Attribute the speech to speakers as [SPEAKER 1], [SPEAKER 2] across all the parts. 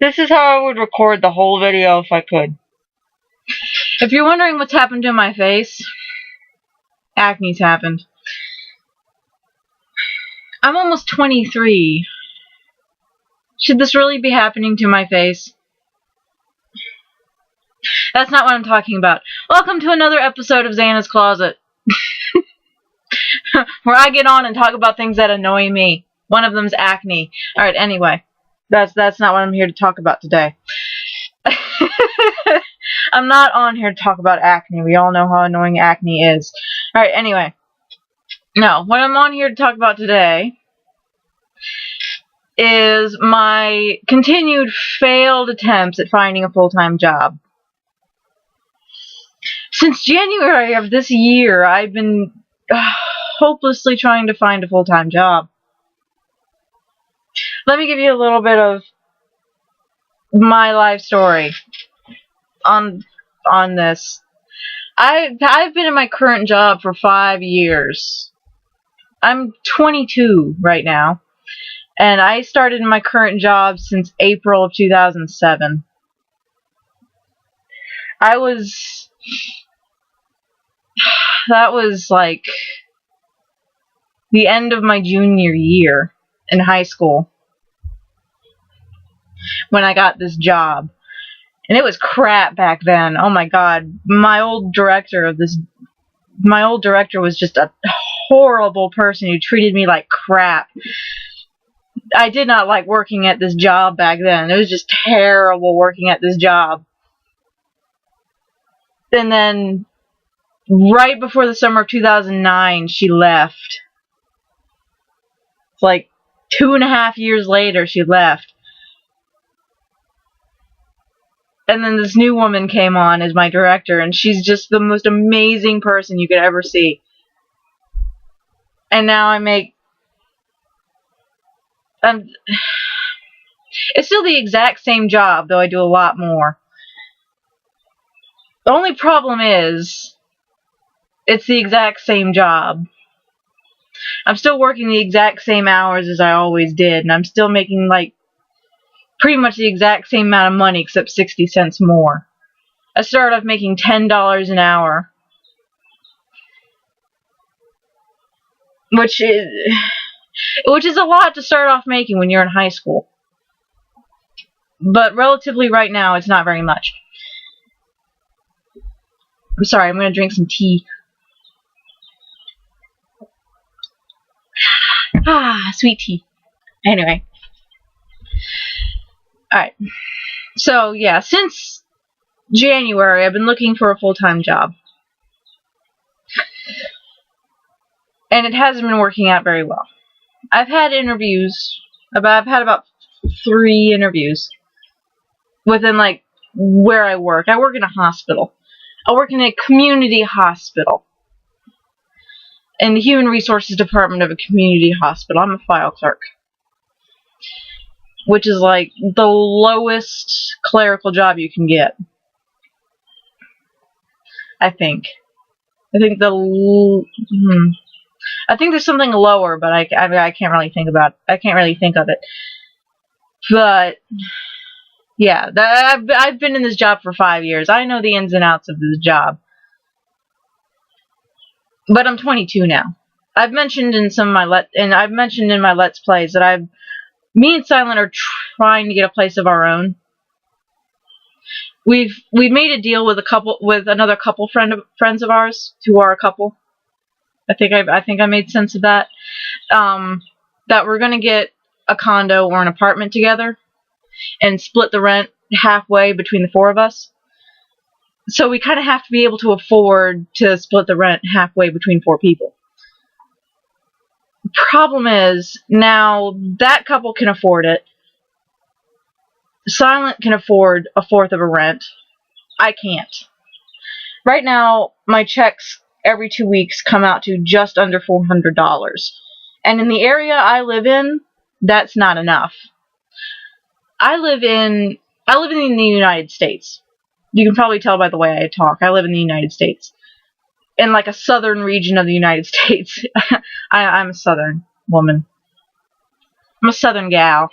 [SPEAKER 1] This is how I would record the whole video if I could. If you're wondering what's happened to my face, acne's happened. I'm almost 23. Should this really be happening to my face? That's not what I'm talking about. Welcome to another episode of Zana's Closet. Where I get on and talk about things that annoy me. One of them's acne. Alright, anyway. That's not what I'm here to talk about today. I'm not on here to talk about acne. We all know how annoying acne is. Alright, anyway. No, what I'm on here to talk about today is my continued failed attempts at finding a full-time job. Since January of this year, I've been hopelessly trying to find a full-time job. Let me give you a little bit of my life story on this. I've been in my current job for 5 years. I'm 22 right now, and I started in my current job since April of 2007. That was like the end of my junior year in high school when I got this job. And it was crap back then. Oh my god. My old director was just a horrible person who treated me like crap. I did not like working at this job back then. It was just terrible working at this job. And then right before the summer of 2009, she left. It's like 2.5 years later, she left. And then this new woman came on as my director, and she's just the most amazing person you could ever see. And now I make... it's still the exact same job, though I do a lot more. The only problem is, it's the exact same job. I'm still working the exact same hours as I always did, and I'm still making, like, pretty much the exact same amount of money, except 60 cents more. I started off making $10 an hour. Which is a lot to start off making when you're in high school. But relatively right now, it's not very much. I'm sorry, I'm going to drink some tea. Sweet tea. Anyway. Alright. So, yeah, since January, I've been looking for a full-time job. And it hasn't been working out very well. I've had interviews. I've had about 3 interviews within, like, where I work. I work in a hospital. I work in a community hospital. In the Human Resources Department of a community hospital. I'm a file clerk. Which is like the lowest clerical job you can get. I think there's something lower, but I can't really think of it. But yeah, I've been in this job for 5 years. I know the ins and outs of this job. But I'm 22 now. I've mentioned in my Let's Plays that me and Silent are trying to get a place of our own. We've made a deal with another couple friends of ours who are a couple. I think I made sense of that. That we're gonna get a condo or an apartment together and split the rent halfway between the 4 of us. So we kind of have to be able to afford to split the rent halfway between 4 people. Problem is, now that couple can afford it. Silent can afford a 1/4 of a rent. I can't. Right now, my checks every 2 weeks come out to just under $400. And in the area I live in, that's not enough. I live in the United States. You can probably tell by the way I talk. I live in the United States. In like a southern region of the United States. I'm a southern woman. I'm a southern gal.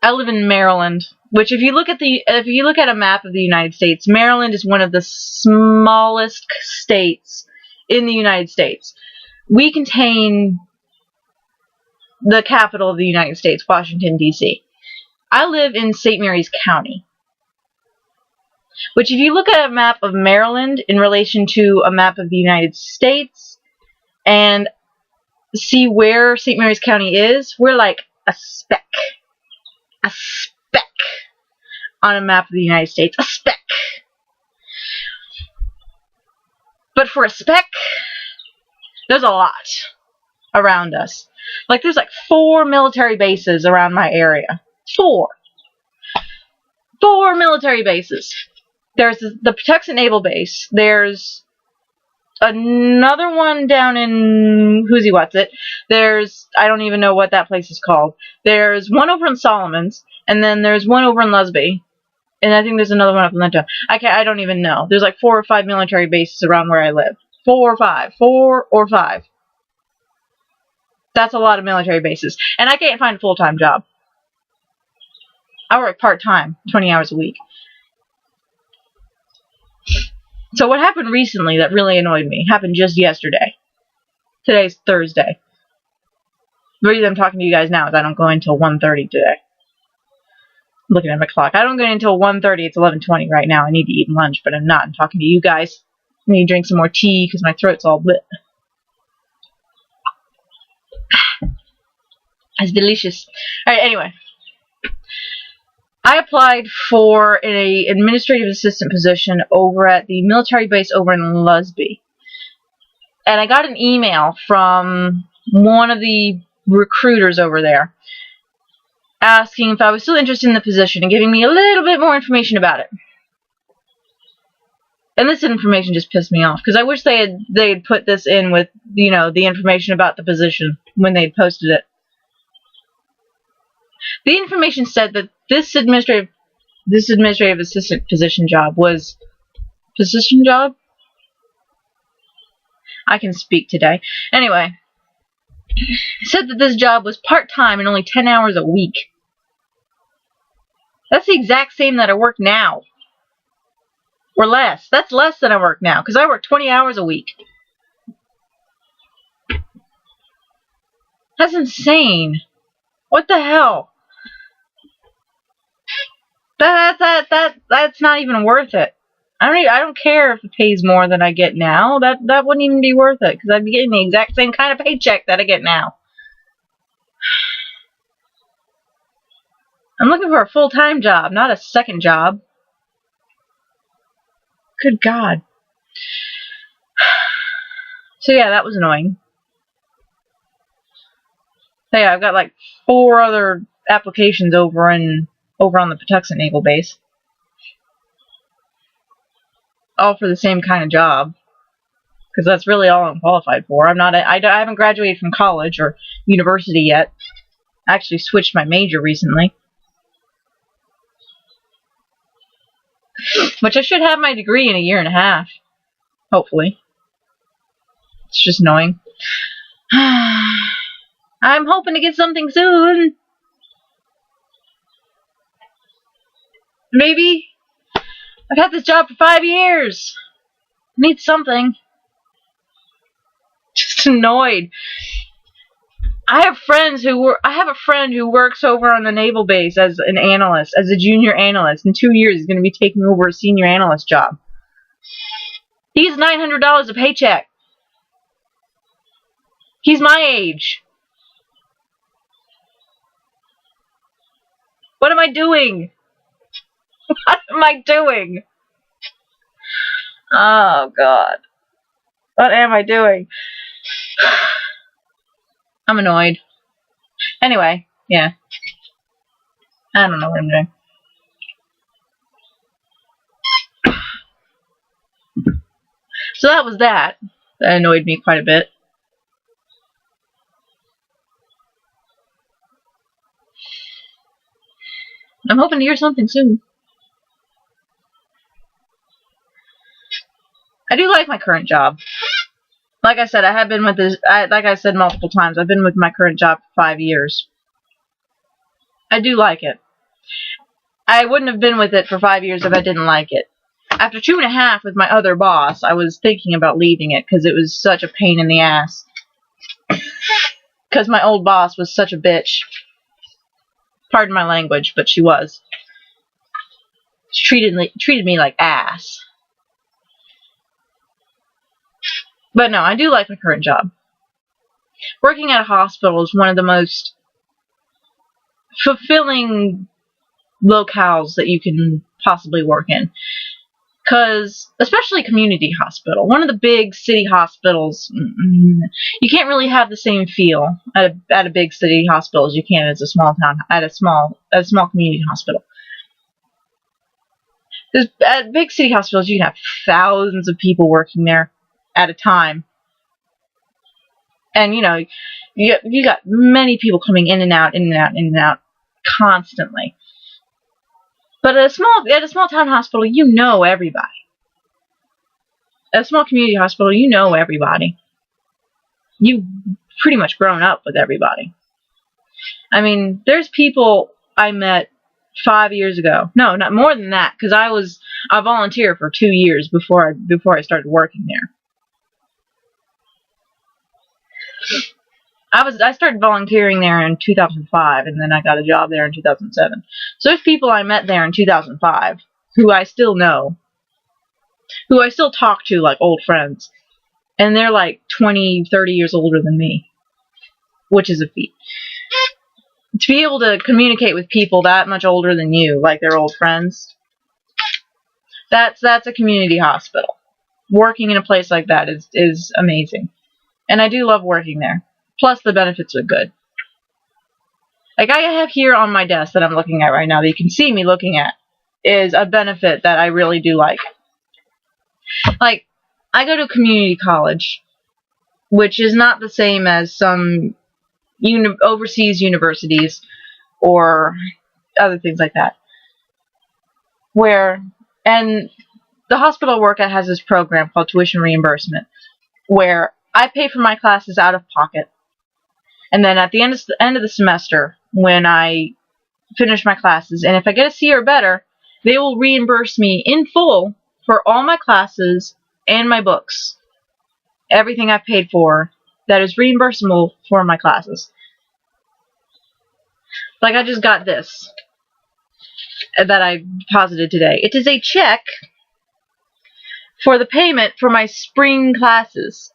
[SPEAKER 1] I live in Maryland, which if you look at a map of the United States, Maryland is one of the smallest states in the United States. We contain the capital of the United States, Washington, D.C. I live in St. Mary's County, which if you look at a map of Maryland in relation to a map of the United States and see where St. Mary's County is, we're like a speck on a map of the United States, a speck. But for a speck, there's a lot around us. Like, there's like 4 military bases around my area. 4 military bases. There's the Patuxent Naval Base. There's another one down in Whoosey-What's-It. I don't even know what that place is called. There's one over in Solomons, and then there's one over in Lusby. And I think there's another one up in Linton. I don't even know. There's like 4 or 5 military bases around where I live. 4 or 5. That's a lot of military bases. And I can't find a full-time job. I work part-time, 20 hours a week. So what happened recently that really annoyed me happened just yesterday. Today's Thursday. The reason I'm talking to you guys now is I don't go until 1:30 today. I'm looking at my clock. I don't go until 1:30. It's 11:20 right now. I need to eat lunch, but I'm not. I'm talking to you guys. I need to drink some more tea because my throat's all bleh. It's delicious. Alright, anyway. I applied for an administrative assistant position over at the military base over in Lusby. And I got an email from one of the recruiters over there asking if I was still interested in the position and giving me a little bit more information about it. And this information just pissed me off because I wish they had put this in with, you know, the information about the position when they had posted it. The information said that this administrative assistant position job was I can speak today. Anyway, it said that this job was part-time and only 10 hours a week. That's the exact same that I work now. Or less. That's less than I work now because I work 20 hours a week. That's insane. What the hell? That's not even worth it. I don't care if it pays more than I get now. That wouldn't even be worth it because I'd be getting the exact same kind of paycheck that I get now. I'm looking for a full-time job, not a second job. Good God. So yeah, that was annoying. So yeah, I've got like 4 other applications over on the Patuxent Naval Base. All for the same kind of job. Because that's really all I'm qualified for. I haven't graduated from college or university yet. I actually switched my major recently. Which I should have my degree in a year and a half. Hopefully. It's just annoying. I'm hoping to get something soon. Maybe. I've had this job for 5 years. I need something. Just annoyed. I have a friend who works over on the naval base as an analyst, as a junior analyst. In 2 years, he's going to be taking over a senior analyst job. He's $900 a paycheck. He's my age. What am I doing? What am I doing? Oh, God. What am I doing? I'm annoyed. Anyway, yeah. I don't know what I'm doing. So that was that. That annoyed me quite a bit. I'm hoping to hear something soon. I do like my current job. Like I said, I have been with this. Like I said multiple times, I've been with my current job for 5 years. I do like it. I wouldn't have been with it for 5 years if I didn't like it. After 2.5 with my other boss, I was thinking about leaving it because it was such a pain in the ass. Because my old boss was such a bitch. Pardon my language, but she was. She treated me like ass. But no, I do like my current job. Working at a hospital is one of the most fulfilling locales that you can possibly work in. Because, especially community hospital, one of the big city hospitals, you can't really have the same feel at a big city hospital as you can at a small community hospital. Because at big city hospitals, you can have thousands of people working there at a time. And, you got many people coming in and out, constantly. But at a small town hospital, you know everybody. At a small community hospital, you know everybody. You've pretty much grown up with everybody. I mean, there's people I met 5 years ago. No, not more than that, because I volunteered for 2 years before I started working there. I started volunteering there in 2005, and then I got a job there in 2007. So there's people I met there in 2005 who I still know, who I still talk to like old friends, and they're like 20, 30 years older than me, which is a feat. To be able to communicate with people that much older than you, like they're old friends, that's a community hospital. Working in a place like that is amazing. And I do love working there. Plus, the benefits are good. Like, I have here on my desk that I'm looking at right now, that you can see me looking at, is a benefit that I really do like. Like, I go to community college, which is not the same as some overseas universities or other things like that. And the hospital I work at has this program called tuition reimbursement, where I pay for my classes out of pocket. And then at the end of the semester, when I finish my classes, and if I get a C or better, they will reimburse me in full for all my classes and my books. Everything I've paid for that is reimbursable for my classes. Like, I just got this that I deposited today. It is a check for the payment for my spring classes,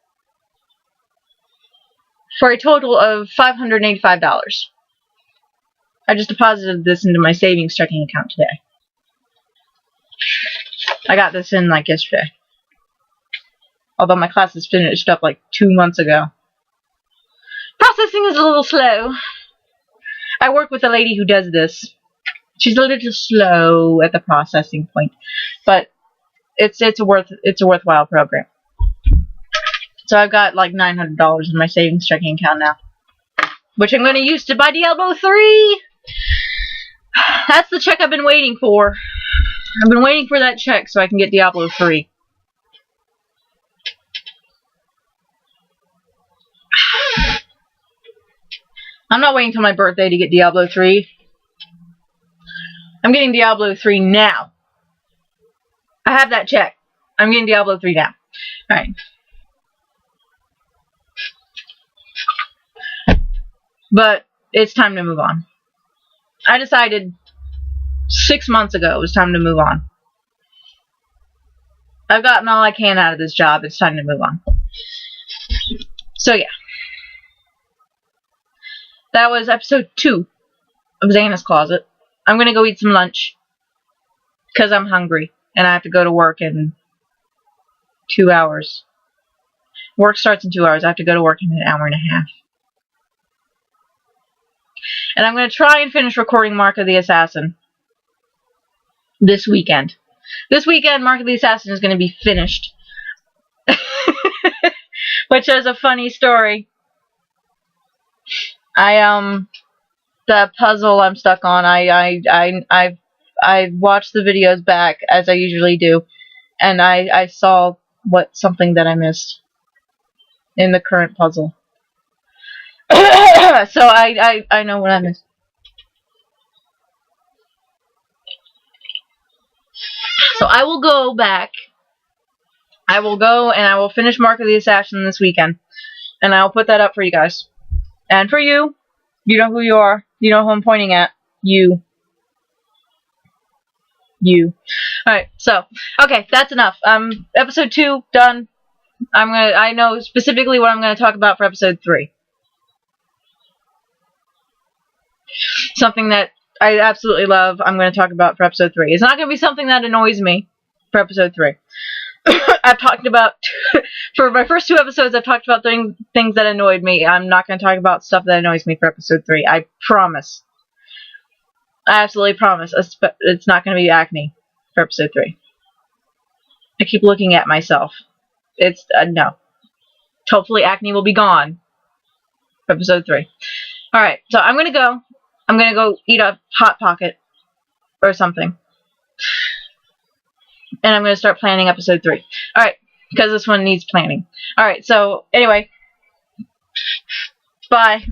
[SPEAKER 1] for a total of $585. I just deposited this into my savings checking account today. I got this in like yesterday. Although my classes finished up like 2 months ago. Processing is a little slow. I work with a lady who does this. She's a little slow at the processing point, but it's a worthwhile program. So I've got like $900 in my savings checking account now, which I'm going to use to buy Diablo 3. That's the check I've been waiting for. I've been waiting for that check so I can get Diablo 3. I'm not waiting till my birthday to get Diablo 3. I'm getting Diablo 3 now. I have that check. I'm getting Diablo 3 now. Alright. But it's time to move on. I decided 6 months ago it was time to move on. I've gotten all I can out of this job. It's time to move on. So yeah. That was episode 2 of Zana's Closet. I'm going to go eat some lunch because I'm hungry and I have to go to work in 2 hours. Work starts in 2 hours. I have to go to work in an hour and a half. And I'm going to try and finish recording Mark of the Assassin this weekend. This weekend, Mark of the Assassin is going to be finished. Which is a funny story. The puzzle I'm stuck on, I watched the videos back as I usually do, and I saw something that I missed in the current puzzle. So I know what I missed. I will go back. I will go and I will finish Mark of the Assassin this weekend. And I'll put that up for you guys. And for you, you know who you are. You know who I'm pointing at. You. Alright, so, okay, that's enough. Episode 2, done. I know specifically what I'm gonna talk about for episode 3. Something that I absolutely love, I'm gonna talk about for episode 3. It's not gonna be something that annoys me for episode 3. I've talked about, for my first 2 episodes, I've talked about things that annoyed me. I'm not gonna talk about stuff that annoys me for episode 3. I promise. I absolutely promise. It's not gonna be acne for episode 3. I keep looking at myself. It's, no. Hopefully acne will be gone for episode 3. Alright, so I'm gonna go eat a Hot Pocket or something. And I'm gonna start planning episode 3. Alright, because this one needs planning. Alright, so, anyway. Bye.